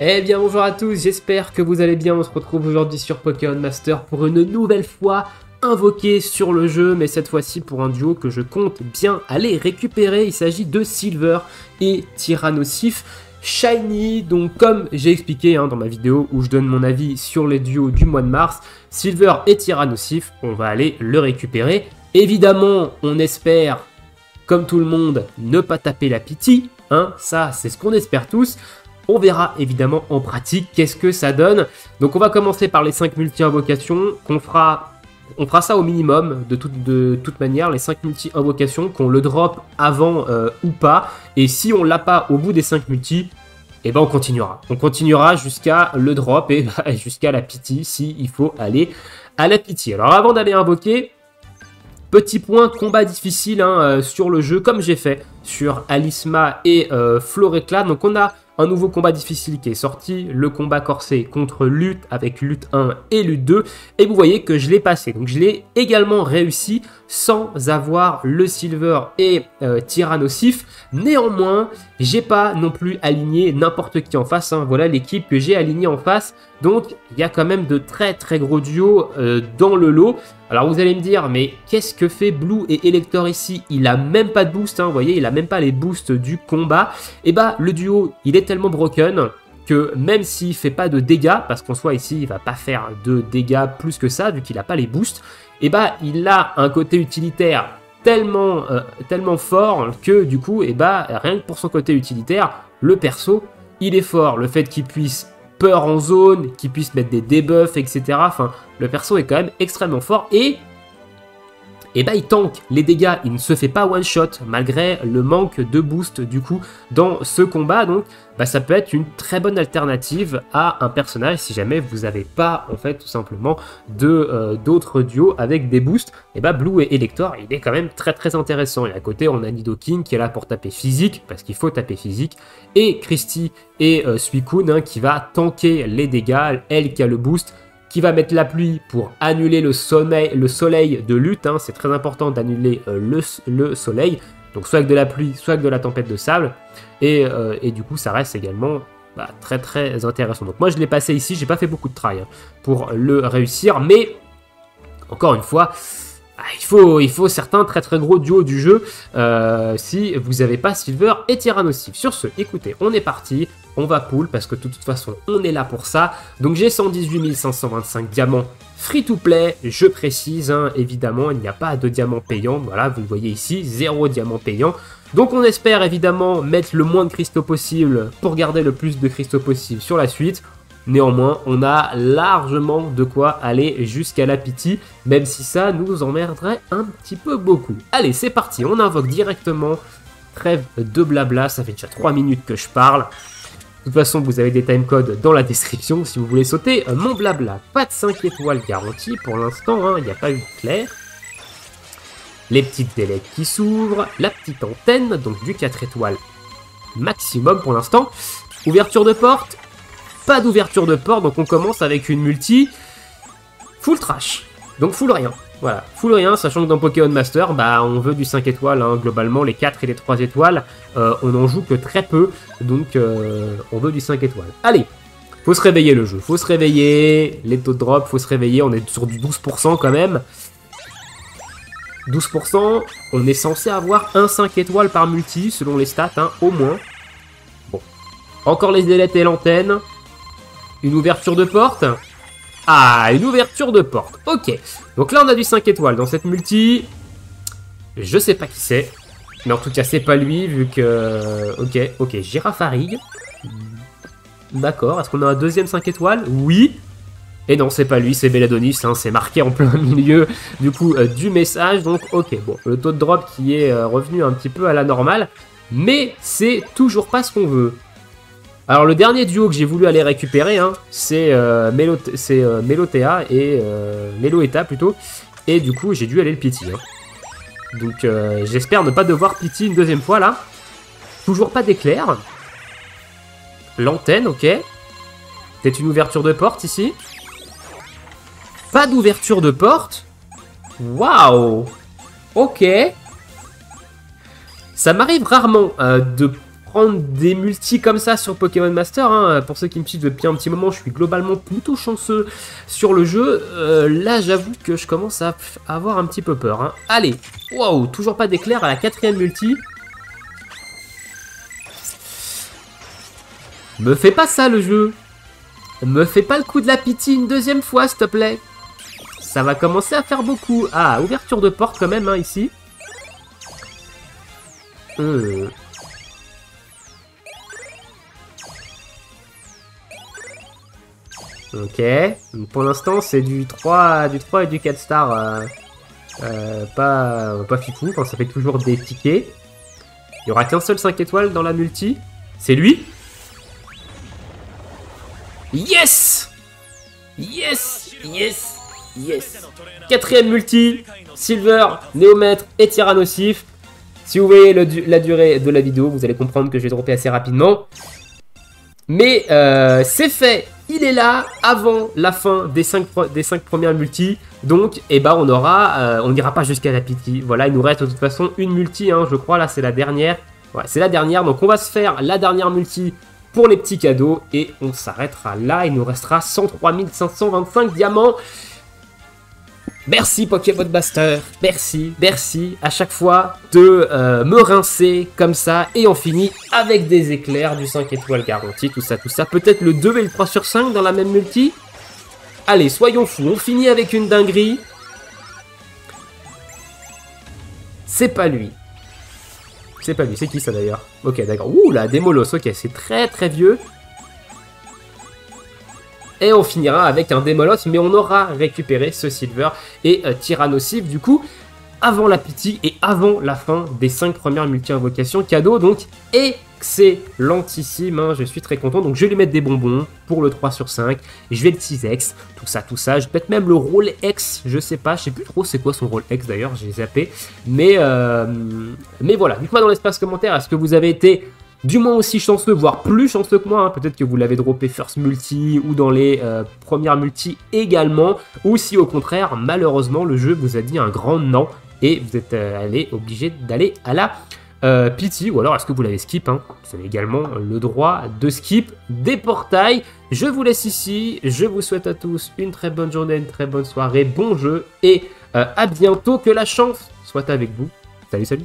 Eh bien bonjour à tous, j'espère que vous allez bien, on se retrouve aujourd'hui sur Pokémon Master pour une nouvelle fois invoqué sur le jeu, mais cette fois-ci pour un duo que je compte bien aller récupérer. Il s'agit de Silver et Tyrannosif Shiny. Donc comme j'ai expliqué dans ma vidéo où je donne mon avis sur les duos du mois de mars, Silver et Tyrannosif, on va aller le récupérer. Évidemment, on espère, comme tout le monde, ne pas taper la pitié, ça c'est ce qu'on espère tous. On verra évidemment en pratique qu'est-ce que ça donne. Donc on va commencer par les 5 multi-invocations qu'on fera. On fera ça au minimum de toute manière, les 5 multi-invocations, qu'on le drop avant ou pas. Et si on l'a pas au bout des 5 multi, eh ben on continuera. On continuera jusqu'à le drop et jusqu'à la pitié s'il faut aller à la pitié. Alors avant d'aller invoquer, petit point combat difficile sur le jeu, comme j'ai fait sur Alisma et Floréclate. Donc on a un nouveau combat difficile qui est sorti, le combat corsé contre Lutte avec Lutte 1 et Lutte 2. Et vous voyez que je l'ai passé. Donc je l'ai également réussi sans avoir le Silver et Tyrannosif. Néanmoins, j'ai pas non plus aligné n'importe qui en face. Voilà l'équipe que j'ai alignée en face. Donc il y a quand même de très très gros duos dans le lot. Alors vous allez me dire, mais qu'est-ce que fait Blue et Elector ici? Il a même pas de boost, vous voyez, il a même pas les boosts du combat. Et bah le duo, il est tellement broken que même s'il fait pas de dégâts, parce qu'en soi ici, il va pas faire de dégâts plus que ça, vu qu'il a pas les boosts, et bah il a un côté utilitaire tellement fort que du coup, et bah rien que pour son côté utilitaire, le perso, il est fort. Le fait qu'il puisse peur en zone, qu'il puisse mettre des debuffs, etc. Enfin, le perso est quand même extrêmement fort et bah il tank les dégâts, il ne se fait pas one shot malgré le manque de boost du coup dans ce combat. Donc bah, ça peut être une très bonne alternative à un personnage si jamais vous n'avez pas en fait tout simplement d'autres duos avec des boosts. Et bah Blue et Elector, il est quand même très très intéressant. Et à côté on a Nidoking qui est là pour taper physique parce qu'il faut taper physique, et Christy et Suicune qui va tanker les dégâts, elle qui a le boost, qui va mettre la pluie pour annuler le soleil de Lutte. C'est très important d'annuler le soleil. Donc soit avec de la pluie, soit avec de la tempête de sable. Et du coup, ça reste également très très intéressant. Donc moi, je l'ai passé ici. J'ai pas fait beaucoup de try pour le réussir. Mais, encore une fois, il faut certains très très gros duos du jeu si vous n'avez pas Silver et Tyrannosif. Sur ce, écoutez, on est parti. On va pull parce que de toute façon, on est là pour ça. Donc j'ai 118 525 diamants free to play. Je précise, évidemment, il n'y a pas de diamants payants. Voilà, vous le voyez ici, 0 diamant payant. Donc on espère évidemment mettre le moins de cristaux possible pour garder le plus de cristaux possible sur la suite. Néanmoins, on a largement de quoi aller jusqu'à la pitié, même si ça nous emmerderait un petit peu beaucoup. Allez, c'est parti, on invoque directement. Trêve de blabla, ça fait déjà 3 minutes que je parle. De toute façon, vous avez des timecodes dans la description si vous voulez sauter mon blabla. Pas de 5 étoiles garanties pour l'instant, il n'y a pas eu de clair. Les petites ailettes qui s'ouvrent, la petite antenne, donc du 4 étoiles maximum pour l'instant. Ouverture de porte, pas d'ouverture de porte, donc on commence avec une multi full trash, donc full rien. Voilà, full rien, sachant que dans Pokémon Master, on veut du 5 étoiles, globalement, les 4 et les 3 étoiles, on n'en joue que très peu, donc on veut du 5 étoiles. Allez, faut se réveiller le jeu, faut se réveiller, les taux de drop, faut se réveiller, on est sur du 12% quand même. 12%, on est censé avoir un 5 étoiles par multi, selon les stats, au moins. Bon, encore les ailettes et l'antenne, une ouverture de porte. Ah, une ouverture de porte. Ok. Donc là, on a du 5 étoiles dans cette multi. Je sais pas qui c'est. Mais en tout cas, c'est pas lui, vu que... Ok. Girafarig. D'accord. Est-ce qu'on a un deuxième 5 étoiles? Oui. Et non, c'est pas lui, c'est Belladonis. C'est marqué en plein milieu, du coup, du message. Donc, ok. Bon, le taux de drop qui est revenu un petit peu à la normale. Mais c'est toujours pas ce qu'on veut. Alors le dernier duo que j'ai voulu aller récupérer, c'est Meloetta et Meloetta plutôt, et du coup j'ai dû aller le pity. Donc j'espère ne pas devoir pity une deuxième fois là. Toujours pas d'éclair. L'antenne, ok. Peut-être une ouverture de porte ici. Pas d'ouverture de porte. Waouh. Ok. Ça m'arrive rarement de prendre des multis comme ça sur Pokémon Master. Hein. Pour ceux qui me suivent depuis un petit moment, je suis globalement plutôt chanceux sur le jeu. Là, j'avoue que je commence à avoir un petit peu peur. Hein. Allez, waouh, toujours pas d'éclair à la 4e multi. Me fais pas ça le jeu. Me fais pas le coup de la pitié une deuxième fois, s'il te plaît. Ça va commencer à faire beaucoup. Ah, ouverture de porte quand même, hein, ici. Ok. Donc, pour l'instant, c'est du 3 et du 4 stars. Pas fifou. Enfin, ça fait toujours des tickets. Il y aura qu'un seul 5 étoiles dans la multi. C'est lui. Yes! Yes! Yes! Yes! 4e multi, Silver, Néomètre et Tyrannosif. Si vous voyez la durée de la vidéo, vous allez comprendre que je vais dropper assez rapidement. Mais c'est fait, il est là avant la fin des 5 premières multis. Donc, eh ben, on n'ira pas jusqu'à la pitié. Voilà, il nous reste de toute façon une multi, hein, je crois. Là, c'est la dernière. Ouais, c'est la dernière. Donc, on va se faire la dernière multi pour les petits cadeaux. Et on s'arrêtera là. Il nous restera 103 525 diamants. Merci Pokémon Master, merci à chaque fois de me rincer comme ça et on finit avec des éclairs, du 5 étoiles garanti, tout ça. Peut-être le 2 et le 3 sur 5 dans la même multi. Allez, soyons fous, on finit avec une dinguerie. C'est pas lui. C'est pas lui, c'est qui ça d'ailleurs? Ok, d'accord. Ouh, la Démolos, ok, c'est très très vieux. Et on finira avec un Démolos, mais on aura récupéré ce Silver et Tyrannosif, du coup, avant la pitié et avant la fin des 5 premières multi-invocations cadeaux. Donc, excellentissime, hein, je suis très content. Donc, je vais lui mettre des bonbons pour le 3 sur 5. Et je vais le 6X, tout ça. Je vais peut-être même le rôle X, je sais pas trop c'est quoi son rôle X d'ailleurs, j'ai zappé. Mais voilà, dites-moi dans l'espace commentaire, est-ce que vous avez été du moins aussi chanceux, voire plus chanceux que moi, hein. Peut-être que vous l'avez droppé first multi ou dans les premières multi également, ou si au contraire, malheureusement, le jeu vous a dit un grand non et vous êtes obligé d'aller à la pitié, ou alors est-ce que vous l'avez skip, hein. Vous avez également le droit de skip des portails. Je vous laisse ici, je vous souhaite à tous une très bonne journée, une très bonne soirée, bon jeu et à bientôt, que la chance soit avec vous. Salut.